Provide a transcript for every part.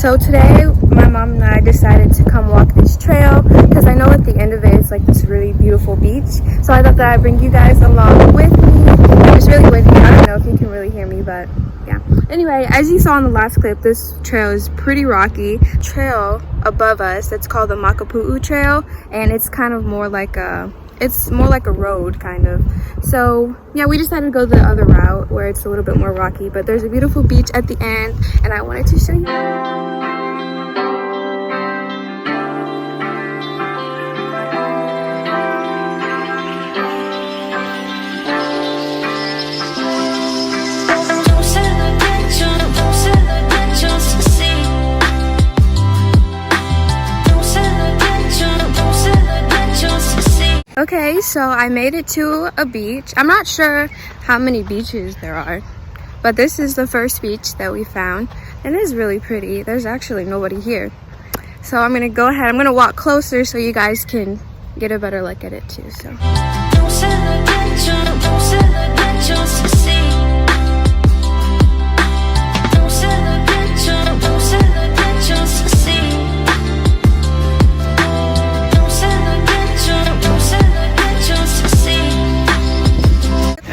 So today my mom and I decided to come walk this trail because I know at the end of it it's like this really beautiful beach. So I thought that I'd bring you guys along with me. It's really windy. I don't know if you can really hear me, but yeah. Anyway, as you saw in the last clip, this trail is pretty rocky. Trail above us, it's called the Makapu'u Trail, and it's kind of more like a road kind of. So yeah, we decided to go the other route where it's a little bit more rocky, but there's a beautiful beach at the end and I wanted to show you. Okay, so I made it to a beach. I'm not sure how many beaches there are, but this is the first beach that we found, and it is really pretty. There's actually nobody here. So I'm gonna go ahead, I'm gonna walk closer so you guys can get a better look at it too. So.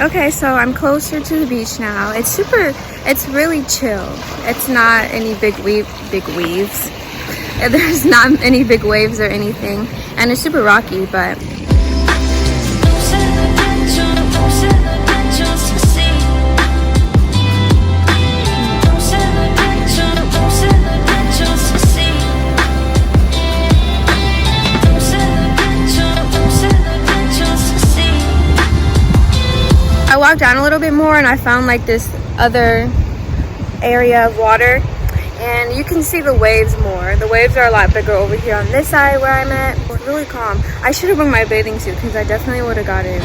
Okay, so I'm closer to the beach now. It's really chill. It's not any big waves. There's not any big waves or anything. And it's super rocky, but I walked down a little bit more and I found like this other area of water, and you can see the waves more. The waves are a lot bigger over here on this side where I'm at. It's really calm. I should have brought my bathing suit because I definitely would have got in.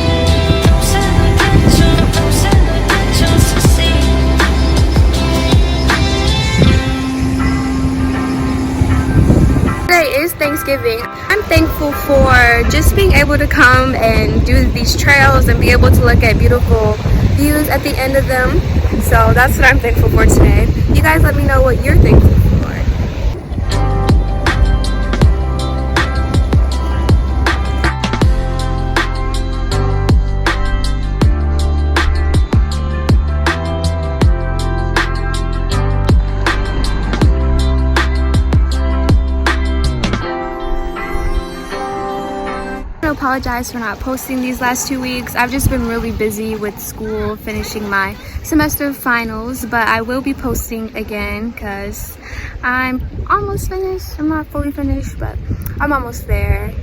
Today is Thanksgiving. I'm thankful for just being able to come and do these trails and be able to look at beautiful views at the end of them. So that's what I'm thankful for today. You guys let me know what you're thankful for. I apologize for not posting these last 2 weeks. I've just been really busy with school, finishing my semester finals, but I will be posting again because I'm almost finished. I'm not fully finished, but I'm almost there.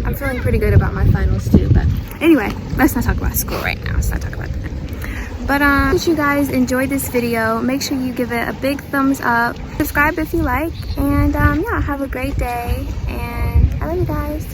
I'm feeling pretty good about my finals too, but anyway, let's not talk about school right now. Let's not talk about that. But if you guys enjoyed this video, make sure you give it a big thumbs up. Subscribe if you like, and yeah, have a great day, and I love you guys.